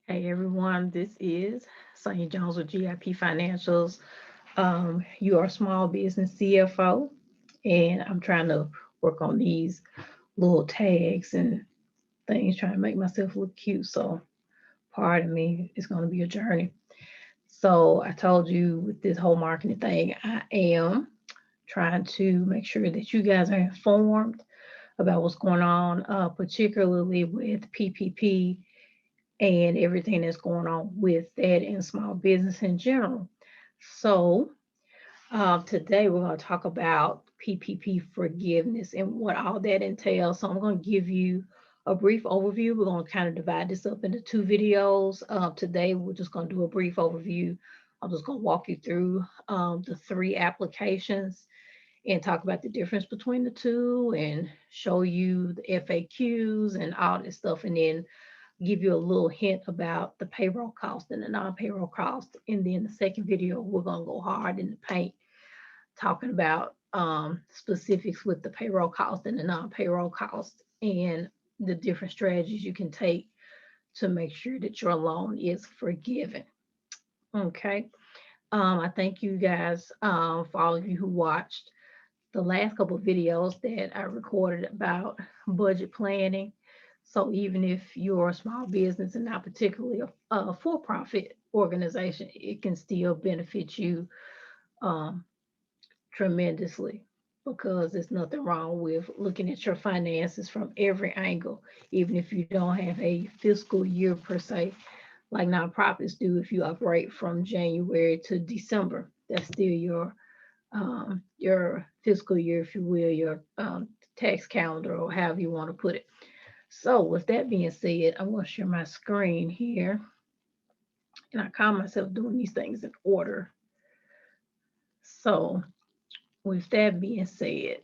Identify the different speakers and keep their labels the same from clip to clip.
Speaker 1: Hey everyone, this is Sonia Jones with GIP Financials. You are a small business CFO, and I'm trying to work on these little tags and things, trying to make myself look cute. So, pardon me, it's going to be a journey. So, I told you with this whole marketing thing, I am trying to make sure that you guys are informed about what's going on, particularly with PPP and everything that's going on with that in small business in general. So, today we're going to talk about PPP forgiveness and what all that entails. So, I'm going to give you a brief overview. We're going to kind of divide this up into two videos. Today, we're just going to do a brief overview. I'm just going to walk you through the three applications and talk about the difference between the two and show you the FAQs and all this stuff. And then give you a little hint about the payroll cost and the non-payroll cost. And then the second video, we're going to go hard in the paint, talking about specifics with the payroll cost and the non-payroll cost and the different strategies you can take to make sure that your loan is forgiven. Okay. I thank you guys for all of you who watched the last couple of videos that I recorded about budget planning. So even if you're a small business and not particularly a for-profit organization, it can still benefit you um, tremendously because there's nothing wrong with looking at your finances from every angle, even if you don't have a fiscal year per se, like nonprofits do. If you operate from January to December, that's still your fiscal year, if you will, your tax calendar, or however you want to put it. So, with that being said, I'm going to share my screen here, and I call myself doing these things in order. So, with that being said,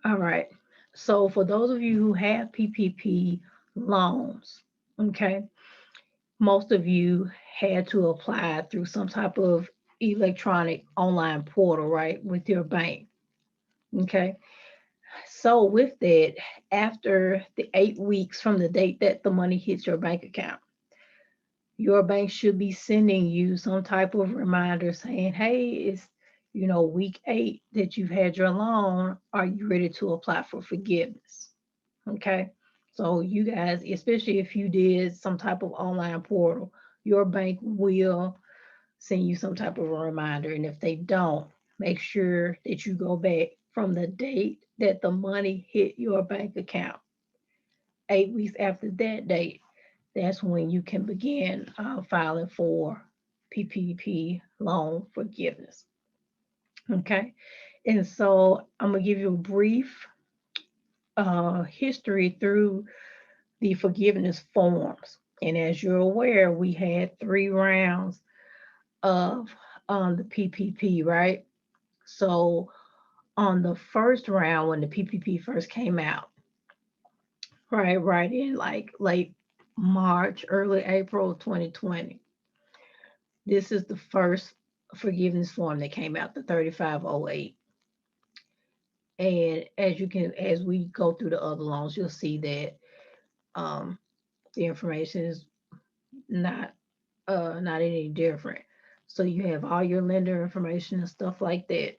Speaker 1: all right. So, for those of you who have PPP loans, okay, most of you had to apply through some type of electronic online portal, right, with your bank. Okay. So, with that, after the 8 weeks from the date that the money hits your bank account, your bank should be sending you some type of reminder saying, hey, it's week 8 that you've had your loan. Are you ready to apply for forgiveness? Okay. So, you guys, especially if you did some type of online portal, your bank will send you some type of a reminder. And if they don't, make sure that you go back from the date that the money hit your bank account. 8 weeks after that date, that's when you can begin filing for PPP loan forgiveness. Okay. And so I'm going to give you a brief history through the forgiveness forms. And as you're aware, we had 3 rounds of the PPP, right? So on the first round, when the PPP first came out, right in like late March, early April 2020, this is the first forgiveness form that came out, the 3508. And as we go through the other loans, you'll see that um, the information is not not any different. So you have all your lender information and stuff like that.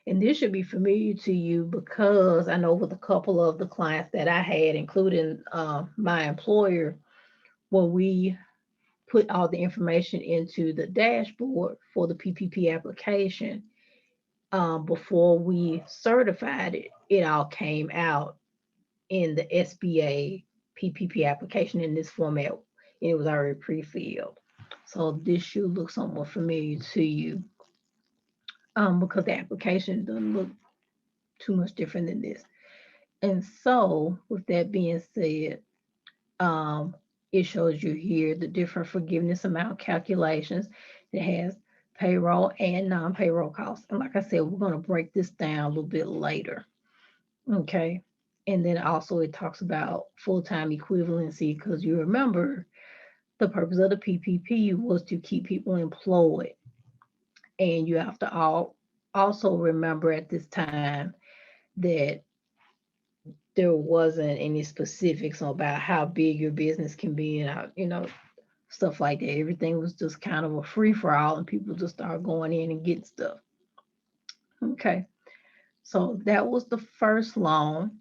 Speaker 1: And this should be familiar to you because I know with a couple of the clients that I had, including my employer, when we put all the information into the dashboard for the PPP application, before we certified it, it all came out in the SBA PPP application in this format, and it was already pre-filled. So this should look somewhat familiar to you because the application doesn't look too much different than this. And so, with that being said, um, it shows you here the different forgiveness amount calculations. It has payroll and non-payroll costs. And like I said, we're going to break this down a little bit later. Okay. And then also it talks about full-time equivalency because you remember the purpose of the PPP was to keep people employed. And you have to also remember at this time that there wasn't any specifics about how big your business can be and how, stuff like that. Everything was just kind of a free for all, and people just started going in and getting stuff. Okay, so that was the first loan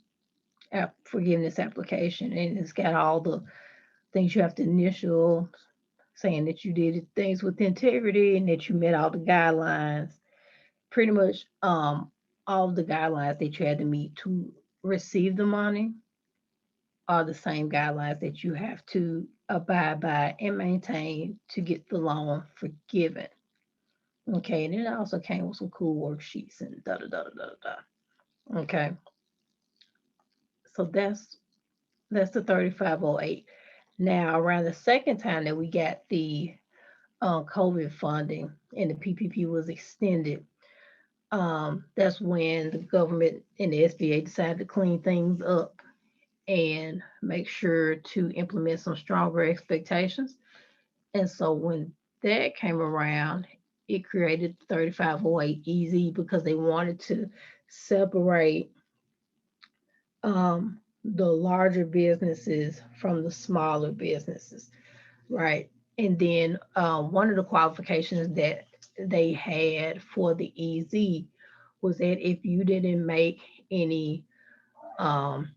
Speaker 1: forgiveness application, and it's got all the things you have to initial, saying that you did things with integrity and that you met all the guidelines. Pretty much, all the guidelines that you had to meet to receive the money are the same guidelines that you have to abide by and maintain to get the loan forgiven. Okay, and it also came with some cool worksheets and da da da da da da. Okay, so that's the 3508. Now, around the second time that we got the COVID funding and the PPP was extended, that's when the government and the SBA decided to clean things up and make sure to implement some stronger expectations. And so when that came around, it created 3508 EZ because they wanted to separate the larger businesses from the smaller businesses, right? And then one of the qualifications that they had for the EZ was that if you didn't make any um,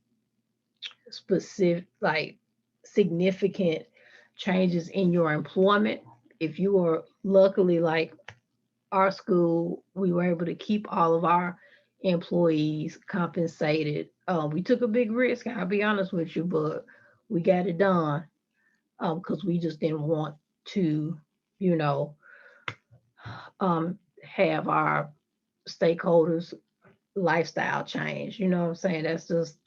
Speaker 1: specific, like significant changes in your employment, if you were luckily like our school, we were able to keep all of our employees compensated. We took a big risk, I'll be honest with you, but we got it done because we just didn't want to, you know, have our stakeholders' lifestyle change. You know what I'm saying? That's just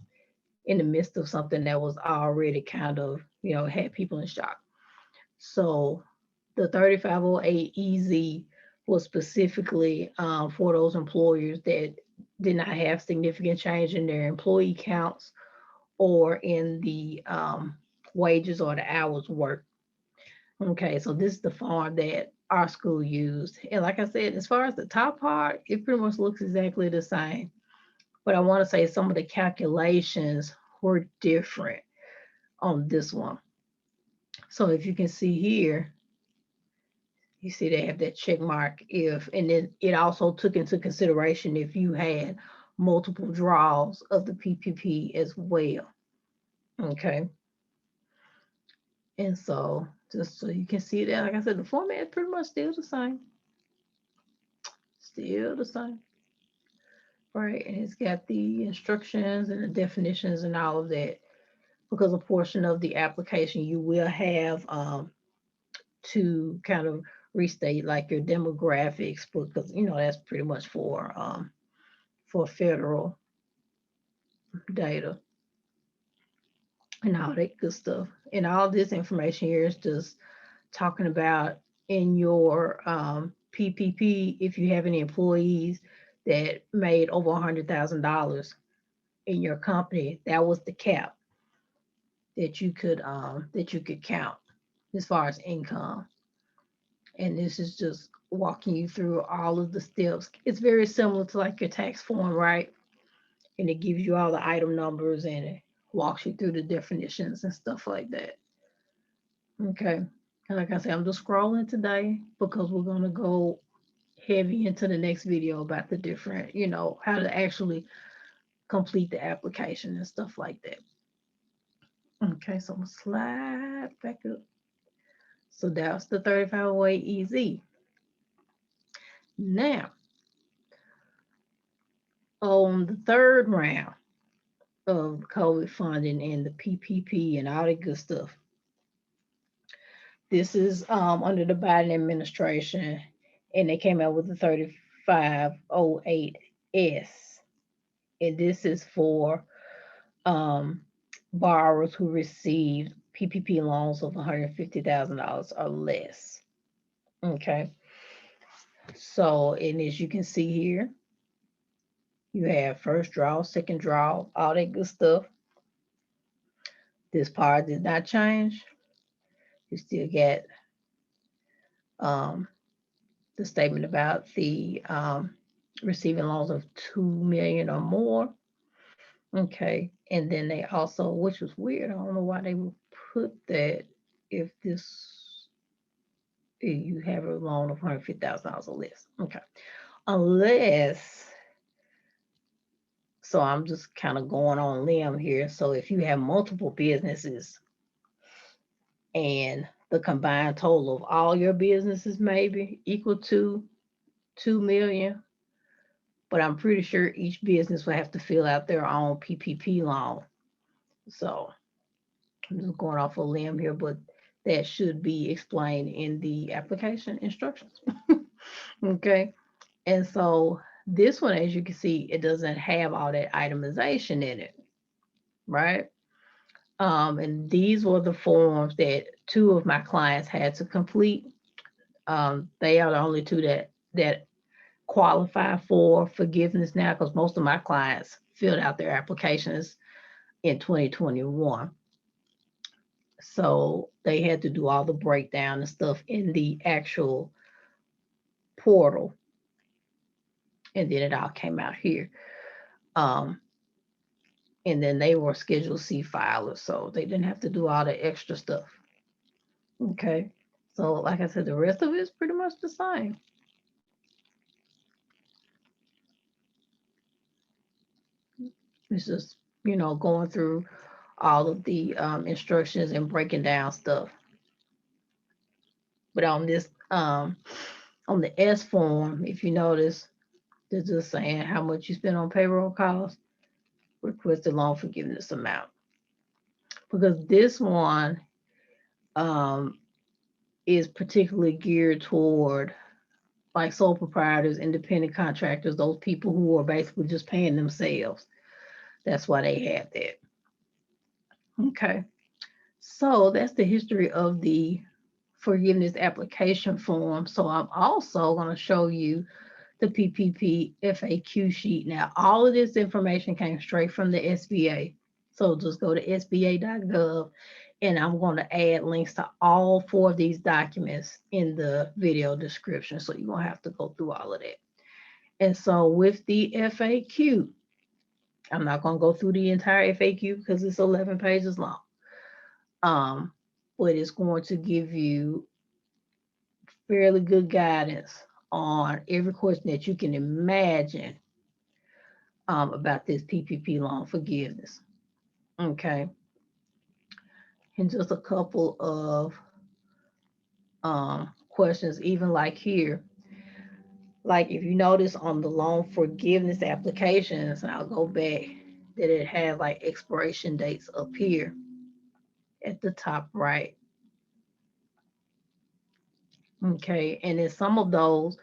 Speaker 1: in the midst of something that was already kind of, had people in shock. So the 3508 EZ was specifically for those employers that did not have significant change in their employee counts or in the wages or the hours worked. Okay, so this is the form that our school used. And like I said, as far as the top part, it pretty much looks exactly the same. But I want to say some of the calculations were different on this one. So if you can see here, you see they have that check mark if, and then it also took into consideration if you had multiple draws of the PPP as well. Okay. And so just so you can see that, like I said, the format is pretty much still the same. Still the same. Right. And it's got the instructions and the definitions and all of that. Because a portion of the application you will have to kind of restate like your demographics, because that's pretty much for federal data and all that good stuff. And all this information here is just talking about in your PPP, if you have any employees that made over $100,000 in your company, that was the cap that you could count as far as income. And this is just walking you through all of the steps. It's very similar to like your tax form, right? And it gives you all the item numbers and it walks you through the definitions and stuff like that. Okay. And like I said, I'm just scrolling today because we're going to go heavy into the next video about the different, how to actually complete the application and stuff like that. Okay, so I'm going to slide back up. So that's the 3508 EZ. Now, on the third round of COVID funding and the PPP and all that good stuff, this is under the Biden administration, and they came out with the 3508S. And this is for borrowers who received PPP loans of $150,000 or less. Okay. So, and as you can see here, you have first draw, second draw, all that good stuff. This part did not change. You still get the statement about the receiving loans of $2 million or more. Okay. And then they also, which was weird, I don't know why they would put that if you have a loan of $150,000 or less. Okay. Unless, so I'm just kind of going on a limb here. So if you have multiple businesses and the combined total of all your businesses maybe equal to 2 million, but I'm pretty sure each business will have to fill out their own PPP loan. So I'm just going off a limb here, but that should be explained in the application instructions. Okay. And so this one, as you can see, it doesn't have all that itemization in it, right? And these were the forms that two of my clients had to complete. They are the only two that qualify for forgiveness now, because most of my clients filled out their applications in 2021. So they had to do all the breakdown and stuff in the actual portal. And then it all came out here. Um, and then they were Schedule C filers, so they didn't have to do all the extra stuff. Okay. So like I said, the rest of it is pretty much the same. It's just, going through all of the instructions and breaking down stuff. But on this, on the S form, if you notice, they're just saying how much you spend on payroll costs, requested loan forgiveness amount. Because this one um, is particularly geared toward like sole proprietors, independent contractors, those people who are basically just paying themselves. That's why they have that. Okay. So that's the history of the forgiveness application form. So I'm also going to show you the PPP FAQ sheet. Now, all of this information came straight from the SBA. So just go to sba.gov and I'm going to add links to all four of these documents in the video description. So you won't have to go through all of that. And so with the FAQ, I'm not going to go through the entire FAQ because it's 11 pages long. But it's going to give you fairly good guidance on every question that you can imagine about this PPP loan forgiveness. Okay. And just a couple of questions, even like here. Like if you notice on the loan forgiveness applications, and I'll go back, that it had like expiration dates up here at the top right. Okay. And then some of those,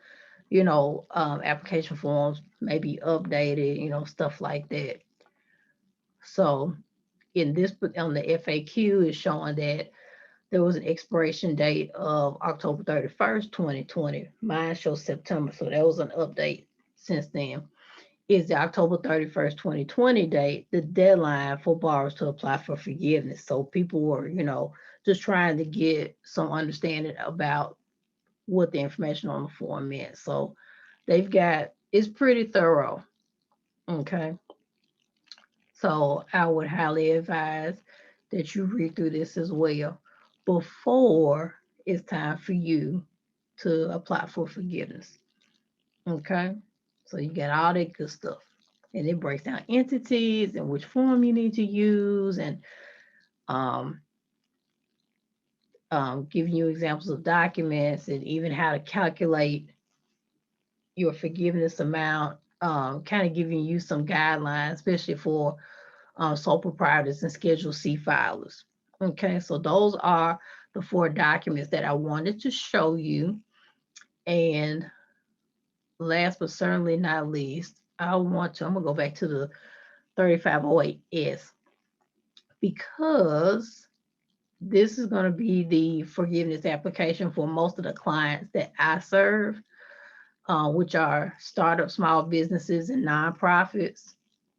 Speaker 1: application forms may be updated, stuff like that. So in this, on the FAQ is showing that there was an expiration date of October 31st, 2020. Mine shows September, so that was an update since then. Is the October 31st, 2020 date the deadline for borrowers to apply for forgiveness? So people were, just trying to get some understanding about what the information on the form meant. So it's pretty thorough. Okay. So I would highly advise that you read through this as well before it's time for you to apply for forgiveness. Okay. So you get all that good stuff. And it breaks down entities and which form you need to use and um, giving you examples of documents and even how to calculate your forgiveness amount, kind of giving you some guidelines, especially for sole proprietors and Schedule C filers. Okay, so those are the four documents that I wanted to show you. And last but certainly not least, I'm going to go back to the 3508S because this is going to be the forgiveness application for most of the clients that I serve, which are startup small businesses and nonprofits.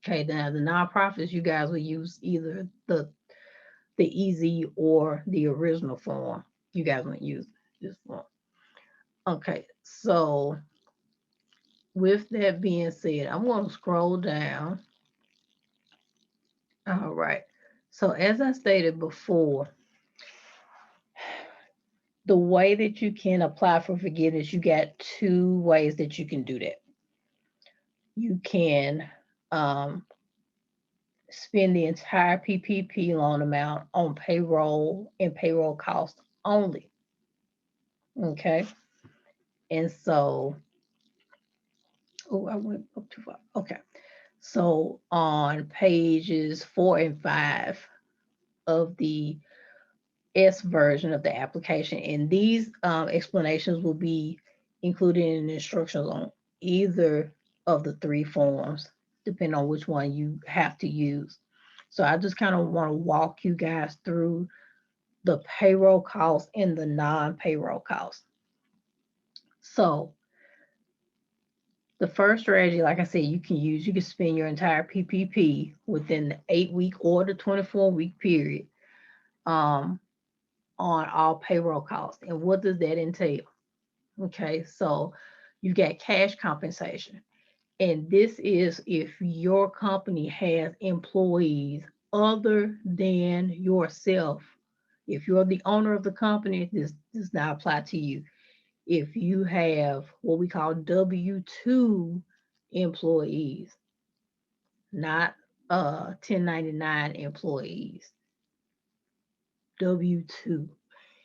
Speaker 1: Okay, now the nonprofits, you guys will use either the easy or the original form. You guys won't use this form. Okay, so with that being said, I'm going to scroll down All right. So as I stated before, the way that you can apply for forgiveness, you got two ways that you can do that. You can um, spend the entire PPP loan amount on payroll and payroll costs only. Okay. And so, oh, I went up too far. Okay. So on pages 4 and 5 of the S version of the application, and these explanations will be included in the instructions on either of the three forms, depending on which one you have to use. So I just kind of want to walk you guys through the payroll costs and the non-payroll costs. So the first strategy, like I said, you can spend your entire PPP within the 8 week or the 24-week period um, on all payroll costs. And what does that entail? Okay, so you got cash compensation. And this is if your company has employees other than yourself. If you're the owner of the company, this does not apply to you. If you have what we call W-2 employees, not 1099 employees, W-2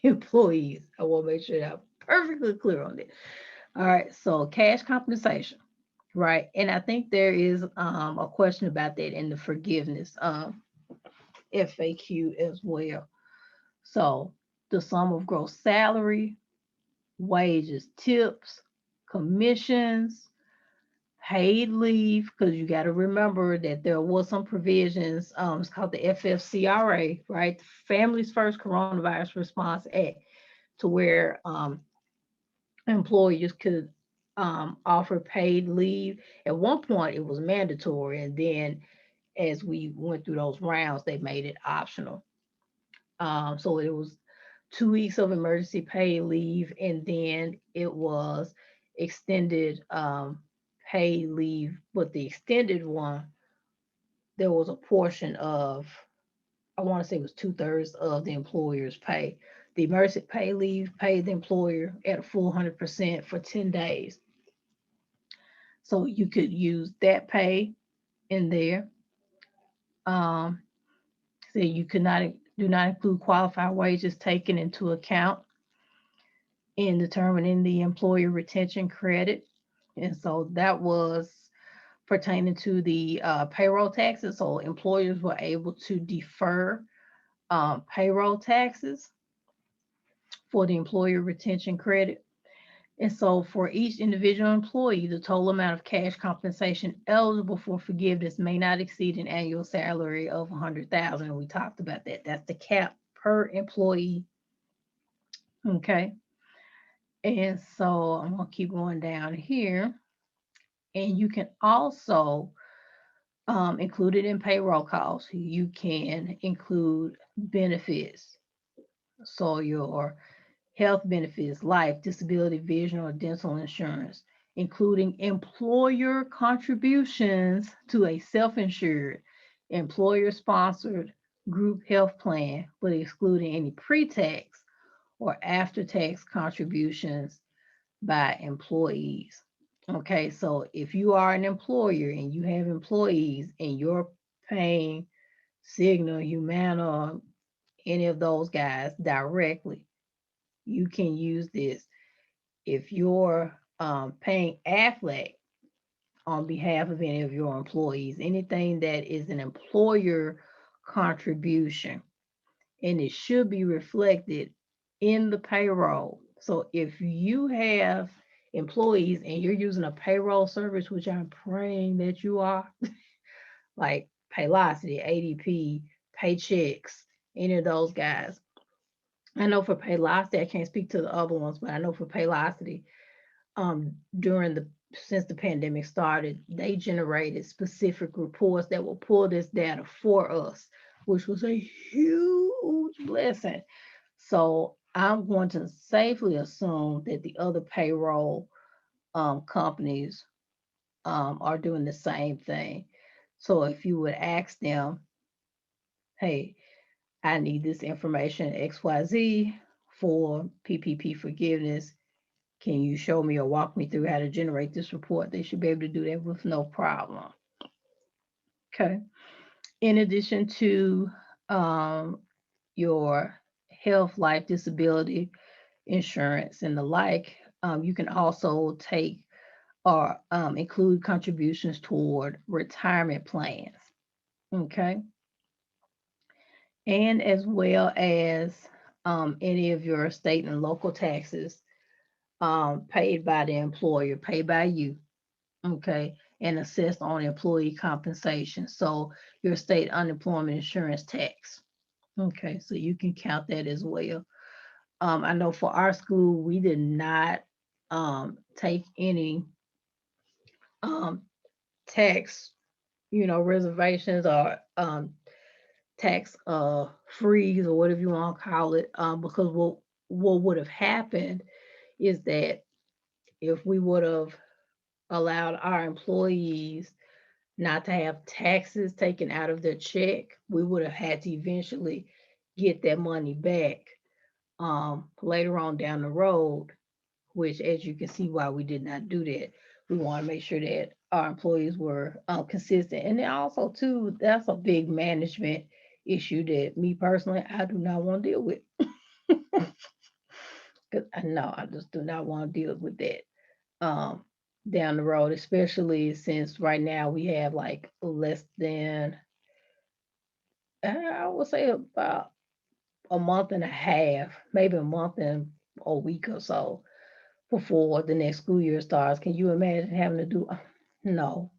Speaker 1: employees. I want to make sure that I'm perfectly clear on it. All right, so cash compensation, right? And I think there is a question about that in the forgiveness FAQ as well. So the sum of gross salary, wages, tips, commissions, paid leave, because you got to remember that there was some provisions. It's called the FFCRA, right? Families First Coronavirus Response Act, to where employers could offer paid leave. At one point, it was mandatory, and then as we went through those rounds, they made it optional. So it was 2 weeks of emergency paid leave, and then it was extended paid leave. But the extended one, there was a portion of, I want to say it was 2/3 of the employer's pay. The emergency pay leave paid the employer at a full 100% for 10 days. So you could use that pay in there. Um, so you could not do not include qualified wages taken into account in determining the employer retention credit. And so that was pertaining to the payroll taxes. So employers were able to defer payroll taxes for the employer retention credit. And so for each individual employee, the total amount of cash compensation eligible for forgiveness may not exceed an annual salary of 100,000. We talked about that. That's the cap per employee. Okay. And so I'm going to keep going down here. And you can also include it in payroll costs. You can include benefits. So your health benefits, life, disability, vision, or dental insurance, including employer contributions to a self insured, employer sponsored group health plan, but excluding any pre tax or after tax contributions by employees. Okay, so if you are an employer and you have employees and you're paying Cigna, Humana, any of those guys directly, you can use this. If you're paying Aflac on behalf of any of your employees, anything that is an employer contribution, and it should be reflected in the payroll. So if you have employees and you're using a payroll service, which I'm praying that you are, like Paylocity, ADP, Paychecks, any of those guys. I know for Paylocity, I can't speak to the other ones, but I know for Paylocity, during the since the pandemic started, they generated specific reports that will pull this data for us, which was a huge blessing. So I'm going to safely assume that the other payroll companies are doing the same thing. So if you would ask them, hey, I need this information XYZ for PPP forgiveness. Can you show me or walk me through how to generate this report? They should be able to do that with no problem. Okay. In addition to your health, life, disability insurance, and the like, you can also take or include contributions toward retirement plans. Okay. And as well as any of your state and local taxes paid by the employer, paid by you, okay, and assessed on employee compensation. So your state unemployment insurance tax, okay, so you can count that as well. I know for our school, we did not take any um, tax, reservations or tax freeze or whatever you want to call it, because what would have happened is that if we would have allowed our employees not to have taxes taken out of their check, we would have had to eventually get that money back later on down the road, which, as you can see, why we did not do that. We want to make sure that our employees were consistent. And then also, too, that's a big management issue that me personally, I do not want to deal with. Because I know I just do not want to deal with that um, down the road, especially since right now we have like less than, I would say about a month and a half, maybe a month and a week or so before the next school year starts. Can you imagine having to do? No,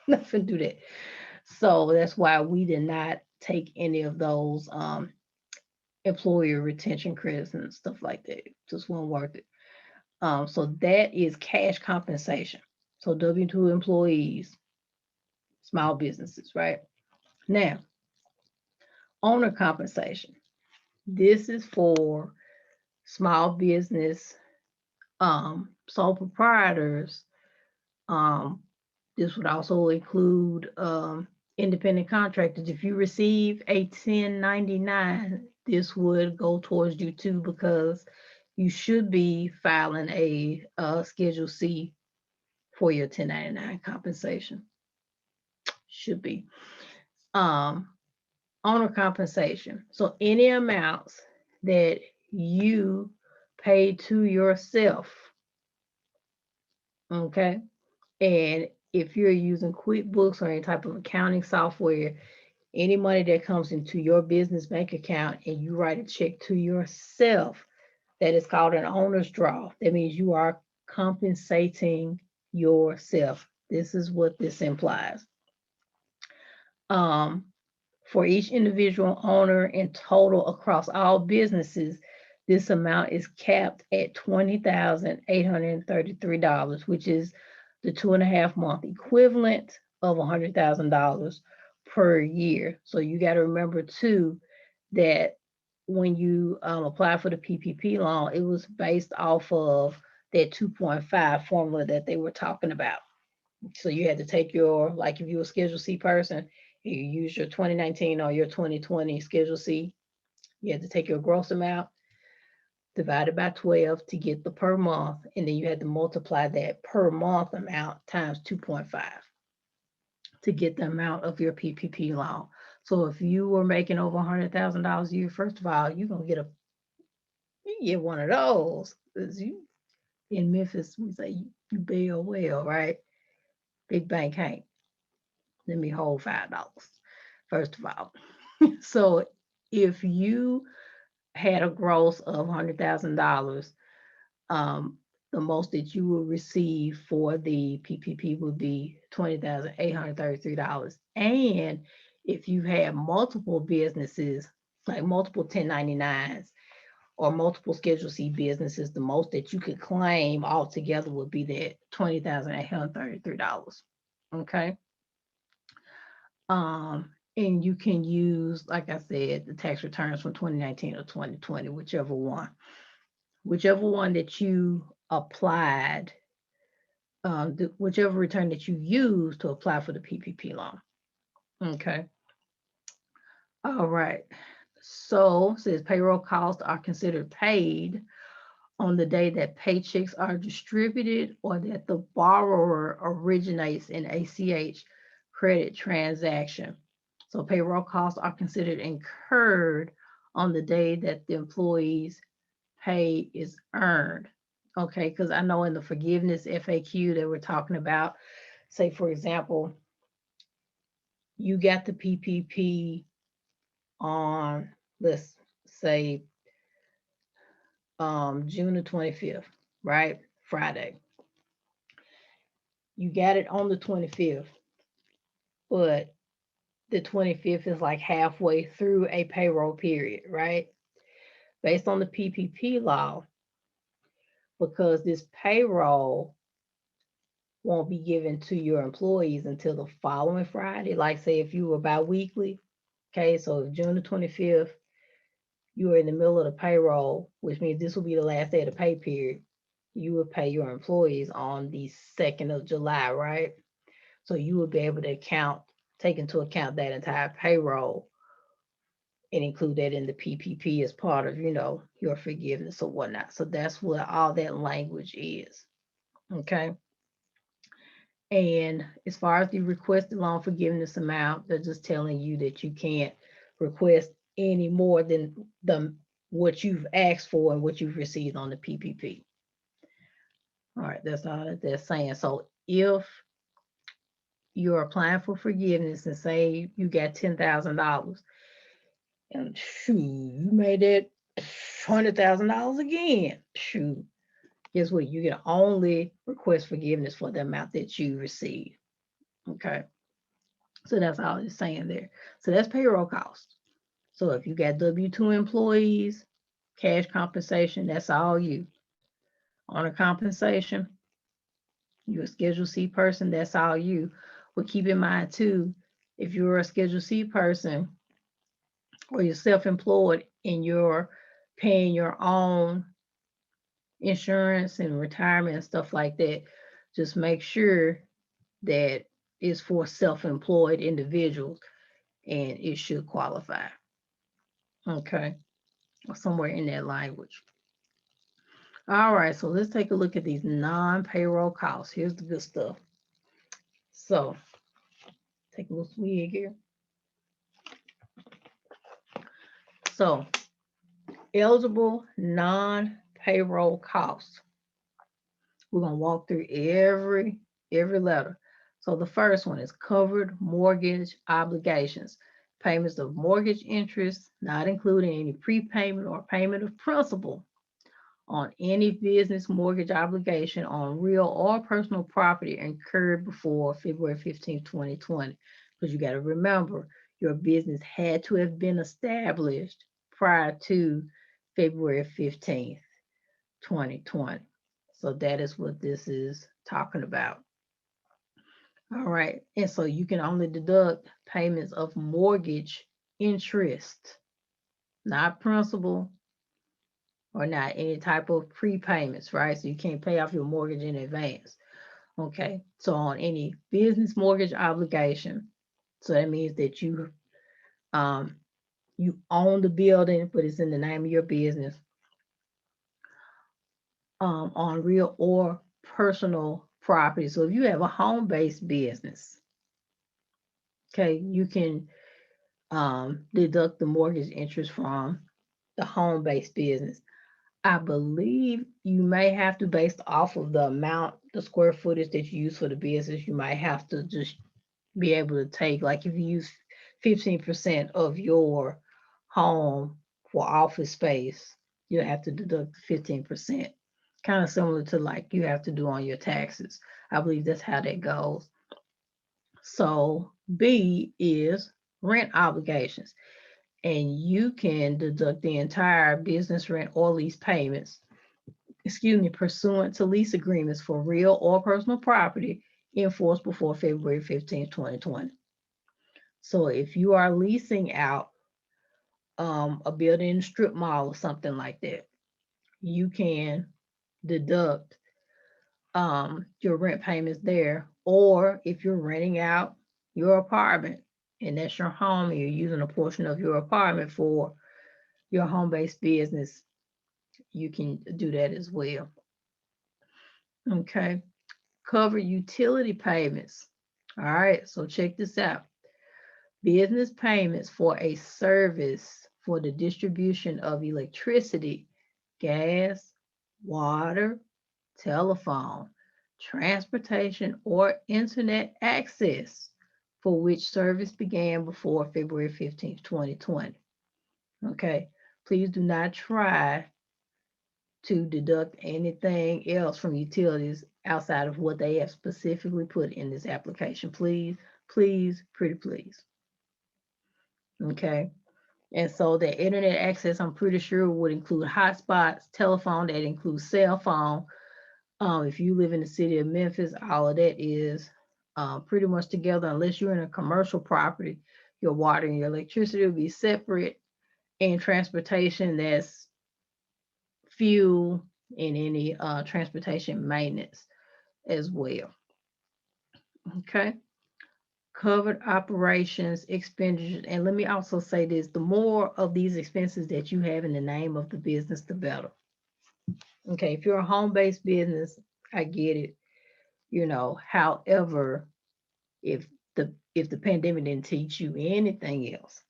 Speaker 1: nothing do that. So that's why we did not take any of those employer retention credits and stuff like that. Just wasn't worth it. So that is cash compensation. So W-2 employees, small businesses, right? Now, owner compensation. This is for small business sole proprietors. Um, this would also include independent contractors. If you receive a 1099, this would go towards you too because you should be filing a Schedule C for your 1099 compensation. Should be. Um, owner compensation. So any amounts that you pay to yourself, okay? And if you're using QuickBooks or any type of accounting software, any money that comes into your business bank account and you write a check to yourself, that is called an owner's draw. That means you are compensating yourself. This is what this implies. Um, for each individual owner in total across all businesses, this amount is capped at $20,833, which is the 2.5 month equivalent of $100,000 per year. So you got to remember too that when you apply for the PPP loan, it was based off of that 2.5 formula that they were talking about. So you had to take your, like if you were a Schedule C person, you use your 2019 or your 2020 Schedule C, you had to take your gross amount, divided by 12 to get the per month, and then you had to multiply that per month amount times 2.5 to get the amount of your PPP loan. So if you were making over $100,000 a year, first of all, you're gonna get one of those. 'Cause you in Memphis, we say you bail well, right? Big bank ain't. Let me hold $5, first of all. So if you had a gross of $100,000, um, the most that you will receive for the PPP would be $20,833. And if you have multiple businesses, like multiple 1099s or multiple Schedule C businesses, the most that you could claim altogether would be that $20,833. Okay. And you can use, like I said, the tax returns from 2019 or 2020, whichever one that you applied, whichever return that you used to apply for the PPP loan. Okay. All right. So says payroll costs are considered paid on the day that paychecks are distributed or that the borrower originates an ACH credit transaction. So payroll costs are considered incurred on the day that the employee's pay is earned. Okay, because I know in the forgiveness FAQ that we're talking about, say for example, you got the PPP on, let's say, June the 25th, right? Friday. You got it on the 25th, but the 25th is like halfway through a payroll period, right? Based on the PPP law, because this payroll won't be given to your employees until the following Friday. Like, say, if you were bi-weekly, okay, so if June the 25th, you were in the middle of the payroll, which means this will be the last day of the pay period, you would pay your employees on the 2nd of July, right? So you would be able to take into account that entire payroll and include that in the PPP as part of, your forgiveness or whatnot. So that's what all that language is. Okay. And as far as the requested loan forgiveness amount, they're just telling you that you can't request any more than what you've asked for and what you've received on the PPP. All right, that's all that they're saying. So if you're applying for forgiveness and say you got $10,000 and shoot, you made it $100,000 again. Shoot, guess what? You can only request forgiveness for the amount that you receive. Okay. So that's all it's saying there. So that's payroll costs. So if you got W-2 employees, cash compensation, that's all you. Honor compensation, you're a Schedule C person, that's all you. But keep in mind too, if you're a Schedule C person or you're self-employed and you're paying your own insurance and retirement and stuff like that, just make sure that it's for self-employed individuals and it should qualify. Okay, somewhere in that language. All right, so let's take a look at these non-payroll costs. Here's the good stuff. So take a little swig here. So eligible non-payroll costs. We're gonna walk through every letter. So the first one is covered mortgage obligations. Payments of mortgage interest, not including any prepayment or payment of principal on any business mortgage obligation on real or personal property incurred before February 15, 2020. Because you got to remember, your business had to have been established prior to February 15th, 2020. So that is what this is talking about. All right. And so you can only deduct payments of mortgage interest, not principal, or not any type of prepayments, right? So you can't pay off your mortgage in advance. Okay. So on any business mortgage obligation, so that means that you own the building, but it's in the name of your business, on real or personal property. So if you have a home-based business, okay, you can deduct the mortgage interest from the home-based business. I believe you may have to, based off of the amount, the square footage that you use for the business, you might have to just be able to take, like if you use 15% of your home for office space, you have to deduct 15%. Kind of similar to like you have to do on your taxes. I believe that's how that goes. So B is rent obligations. And you can deduct the entire business rent or lease payments, pursuant to lease agreements for real or personal property enforced before February 15, 2020. So if you are leasing out a building in a strip mall or something like that, you can deduct your rent payments there. Or if you're renting out your apartment, and that's your home, and you're using a portion of your apartment for your home-based business, you can do that as well. Okay. Cover utility payments. All right, so check this out. Business payments for a service for the distribution of electricity, gas, water, telephone, transportation, or internet access for which service began before February 15th, 2020. Okay, please do not try to deduct anything else from utilities outside of what they have specifically put in this application. Please, please, pretty please. Okay. And so the internet access, I'm pretty sure, would include hotspots, telephone, that includes cell phone. If you live in the city of Memphis, all of that is pretty much together, unless you're in a commercial property. Your water and your electricity will be separate, and transportation, that's fuel and any transportation maintenance as well. Okay. Covered operations expenditures. And let me also say this, the more of these expenses that you have in the name of the business, the better. Okay, if you're a home-based business, I get it, however, if the pandemic didn't teach you anything else,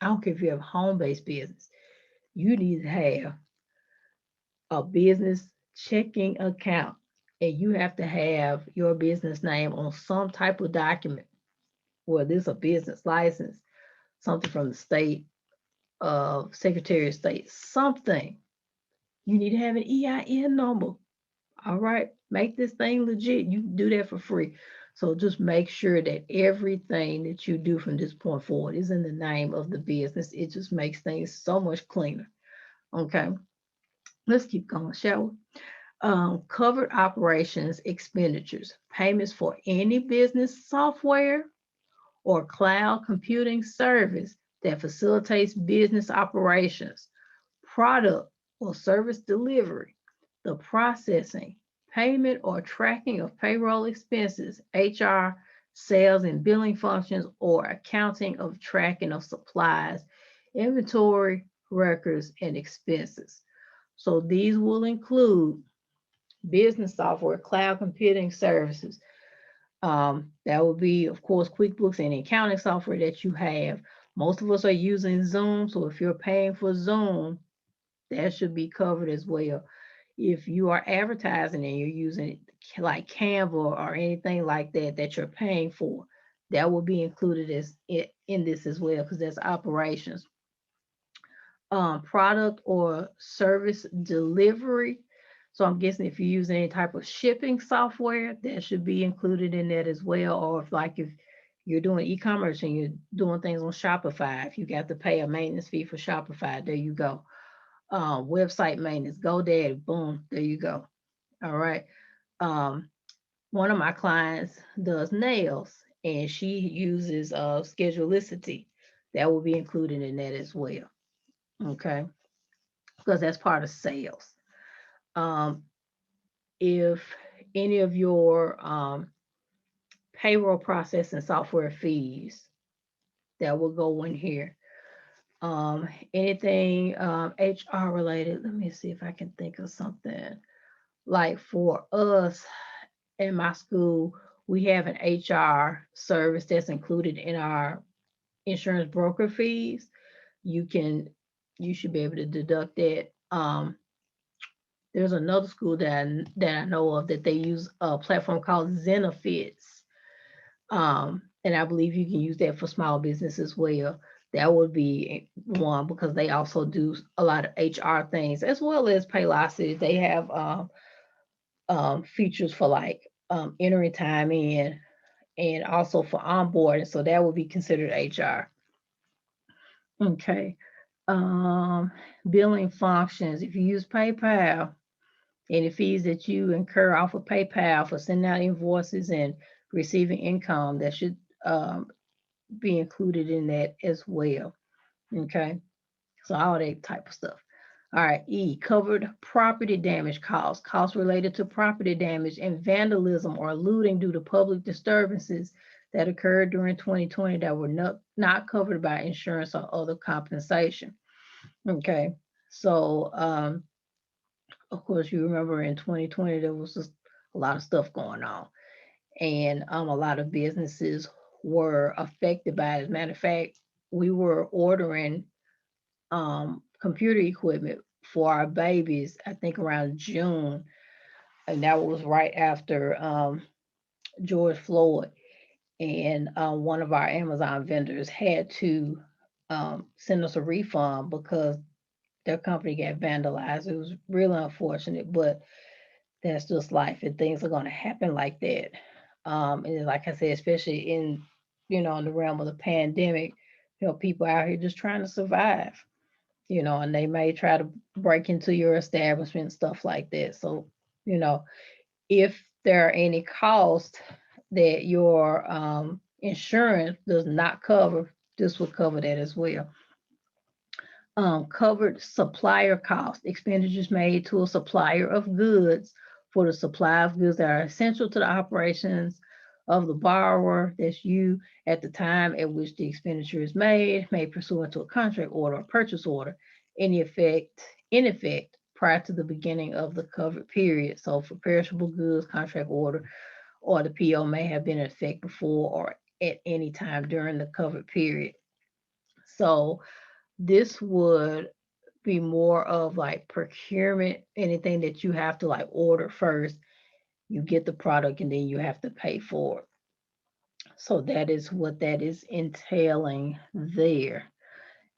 Speaker 1: I don't care if you have a home-based business, you need to have a business checking account, and you have to have your business name on some type of document, whether it's a business license, something from the state of Secretary of State, something. You need to have an EIN number. All right, make this thing legit. You can do that for free. So just make sure that everything that you do from this point forward is in the name of the business. It just makes things so much cleaner. Okay, let's keep going, shall we? Covered operations expenditures, payments for any business software or cloud computing service that facilitates business operations, product or service delivery, the processing, payment or tracking of payroll expenses, HR, sales and billing functions, or accounting of tracking of supplies, inventory, records, and expenses. So these will include business software, cloud computing services. That would be, of course, QuickBooks and accounting software that you have. Most of us are using Zoom, so if you're paying for Zoom, that should be covered as well. If you are advertising and you're using like Canva or anything like that that you're paying for, that will be included as in this as well, because that's operations. Product or service delivery. So I'm guessing if you're using any type of shipping software, that should be included in that as well. Or if you're doing e-commerce and you're doing things on Shopify, if you got to pay a maintenance fee for Shopify, there you go. Website maintenance, GoDaddy, boom, there you go. All right. One of my clients does nails, and she uses Schedulicity. That will be included in that as well. Okay, because that's part of sales. If any of your payroll processing software fees, that will go in here. Anything HR related, let me see if I can think of something. Like for us in my school, we have an HR service that's included in our insurance broker fees. You should be able to deduct that. There's another school that I know of that they use a platform called Zenefits. And I believe you can use that for small business as well. That would be one, because they also do a lot of HR things as well as Paylocity. They have features for like entering time in, and also for onboarding. So that would be considered HR. Okay. Billing functions. If you use PayPal, any fees that you incur off of PayPal for sending out invoices and receiving income, that should be included in that as well. Okay. So all that type of stuff. All right, E, covered property damage costs, costs related to property damage and vandalism or looting due to public disturbances that occurred during 2020 that were not covered by insurance or other compensation. Okay. So, of course, you remember in 2020, there was just a lot of stuff going on, and a lot of businesses were affected by it. As a matter of fact, we were ordering computer equipment for our babies, I think around June, and that was right after George Floyd. And one of our Amazon vendors had to send us a refund because their company got vandalized. It was really unfortunate, but that's just life, and things are going to happen like that. And like I said, especially in the realm of the pandemic, people out here just trying to survive, and they may try to break into your establishment and stuff like that. So, you know, if there are any costs that your insurance does not cover, this will cover that as well. Covered supplier costs, expenditures made to a supplier of goods for the supply of goods that are essential to the operations of the borrower. That's you at the time at which the expenditure is made pursuant to a contract order or purchase order, in effect, prior to the beginning of the covered period. So for perishable goods, contract order or the PO may have been in effect before or at any time during the covered period. So this would be more of like procurement, anything that you have to like order first. You get the product and then you have to pay for it. So that is what that is entailing there.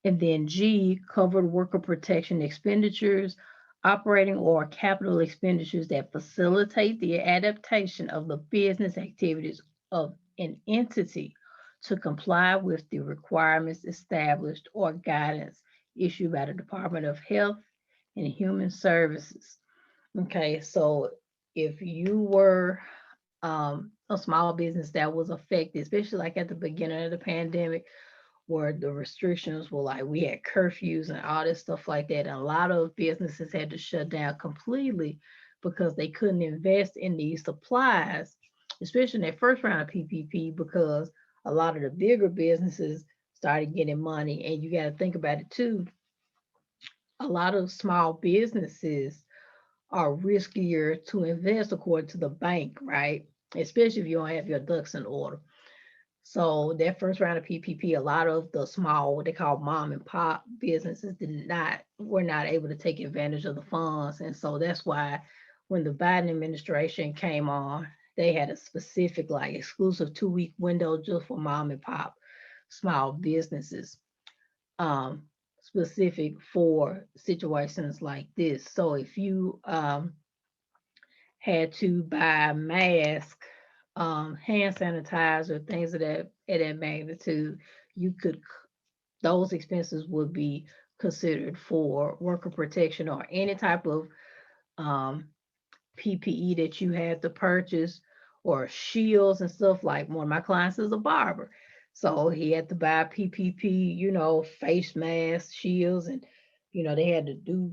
Speaker 1: And then G, covered worker protection expenditures, operating or capital expenditures that facilitate the adaptation of the business activities of an entity to comply with the requirements established or guidance issued by the Department of Health and Human Services. Okay, so if you were a small business that was affected, especially like at the beginning of the pandemic, where the restrictions were like we had curfews and all this stuff like that. And a lot of businesses had to shut down completely because they couldn't invest in these supplies, especially in that first round of PPP, because a lot of the bigger businesses started getting money. And you got to think about it too. A lot of small businesses are riskier to invest according to the bank, right? Especially if you don't have your ducks in order. So that first round of PPP, a lot of the small, what they call mom and pop businesses, were not able to take advantage of the funds, and so that's why when the Biden administration came on, they had a specific like exclusive 2-week window just for mom and pop small businesses, um, specific for situations like this. So if you had to buy masks, hand sanitizer, things of that magnitude, you could those expenses would be considered for worker protection or any type of um, PPE that you had to purchase or shields and stuff. Like one of my clients is a barber, so he had to buy PPP, face masks, shields, and they had to do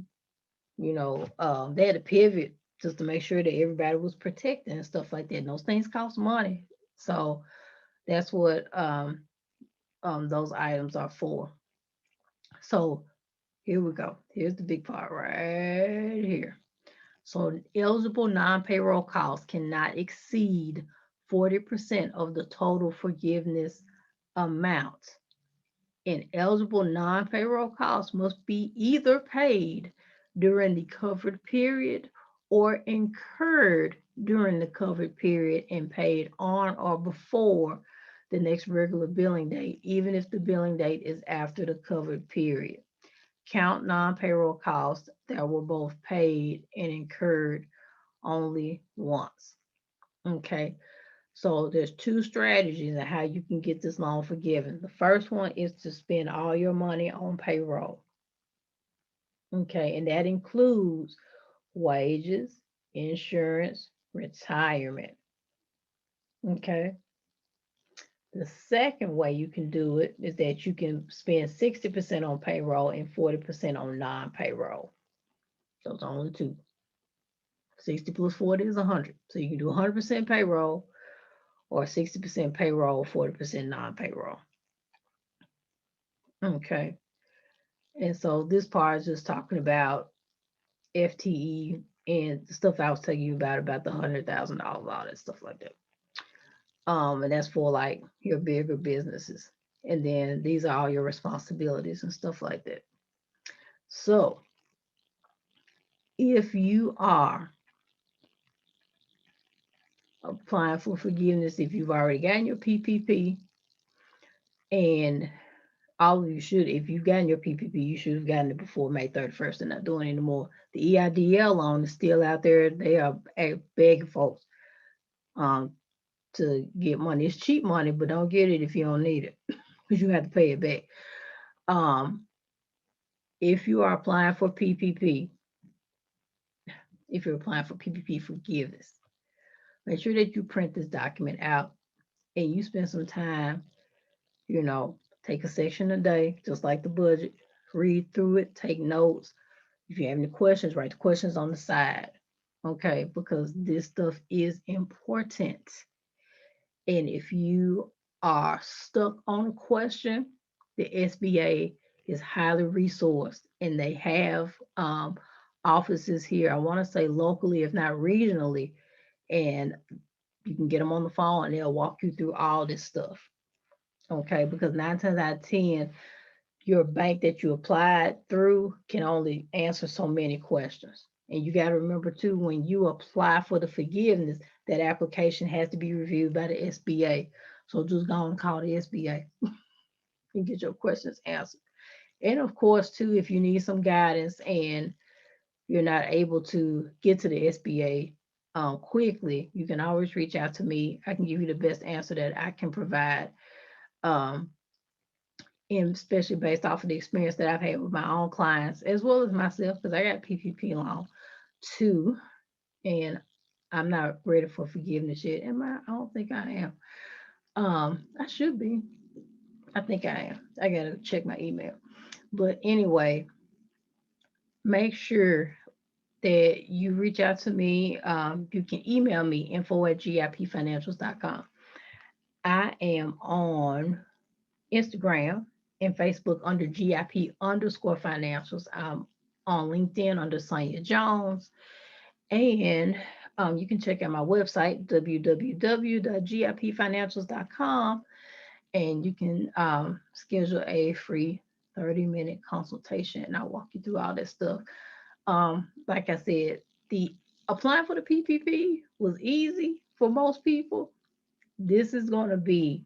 Speaker 1: they had to pivot just to make sure that everybody was protected and stuff like that. And those things cost money. So that's what those items are for. So here we go. Here's the big part right here. So eligible non-payroll costs cannot exceed 40% of the total forgiveness amount. And eligible non-payroll costs must be either paid during the covered period or incurred during the covered period and paid on or before the next regular billing date, even if the billing date is after the covered period. Count non-payroll costs that were both paid and incurred only once. Okay. So there's two strategies on how you can get this loan forgiven. The first one is to spend all your money on payroll. Okay, and that includes wages, insurance, retirement. Okay. The second way you can do it is that you can spend 60% on payroll and 40% on non-payroll. Those are only two. 60 plus 40 is 100. So you can do 100% payroll or 60% payroll, 40% non-payroll. Okay. And so this part is just talking about FTE and the stuff I was telling you about the $100,000, all that stuff like that. And that's for like your bigger businesses. And then these are all your responsibilities and stuff like that. So if you are applying for forgiveness, if you've already gotten your PPP, and all of you should, if you've gotten your PPP, you should have gotten it before May 31st and not doing it anymore. The EIDL loan is still out there. They are begging folks to get money. It's cheap money, but don't get it if you don't need it because you have to pay it back. If you are applying for PPP, if you're applying for PPP forgiveness, make sure that you print this document out and you spend some time, take a section a day, just like the budget, read through it, take notes. If you have any questions, write the questions on the side, okay? Because this stuff is important. And if you are stuck on a question, the SBA is highly resourced and they have offices here, I want to say locally, if not regionally, and you can get them on the phone and they'll walk you through all this stuff. Okay, because 9 times out of 10, your bank that you applied through can only answer so many questions. And you got to remember too, when you apply for the forgiveness, that application has to be reviewed by the SBA. So just go and call the SBA and get your questions answered. And of course, too, if you need some guidance and you're not able to get to the SBA quickly, you can always reach out to me. I can give you the best answer that I can provide. And especially based off of the experience that I've had with my own clients, as well as myself, because I got PPP loan too, and I'm not ready for forgiveness yet. Am I? I don't think I am. I should be. I think I am. I gotta check my email. But anyway, make sure that you reach out to me. You can email me info@gipfinancials.com. I am on Instagram and Facebook under GIP_financials. I'm on LinkedIn under Sonia Jones. And you can check out my website, www.gipfinancials.com. And you can schedule a free 30-minute consultation and I'll walk you through all that stuff. Like I said, the applying for the PPP was easy for most people. This is going to be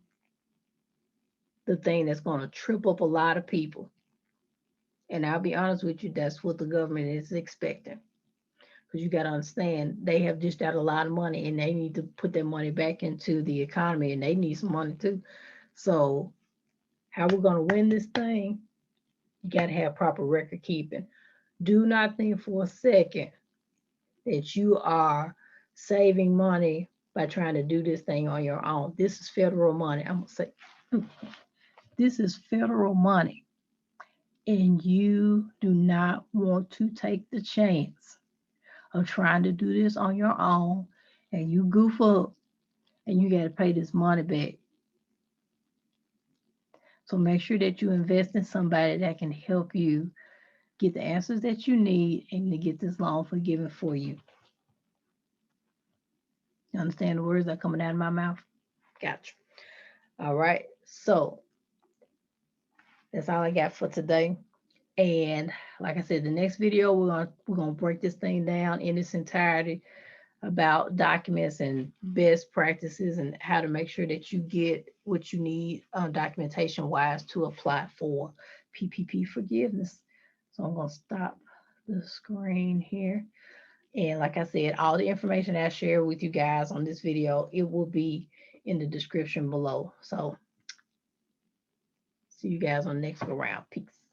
Speaker 1: the thing that's going to trip up a lot of people. And I'll be honest with you, that's what the government is expecting. Because you got to understand, they have dished out a lot of money and they need to put their money back into the economy and they need some money too. So how we're going to win this thing, you got to have proper record keeping. Do not think for a second that you are saving money by trying to do this thing on your own. This is federal money. I'm going to say, this is federal money. And you do not want to take the chance of trying to do this on your own and you goof up and you got to pay this money back. So make sure that you invest in somebody that can help you get the answers that you need and to get this loan forgiven for you. You understand the words that are coming out of my mouth? Gotcha. All right. So that's all I got for today. And like I said, the next video, we're gonna break this thing down in its entirety about documents and best practices and how to make sure that you get what you need documentation wise to apply for PPP forgiveness. So I'm going to stop the screen here. And like I said, all the information I share with you guys on this video, it will be in the description below. So see you guys on the next go round. Peace.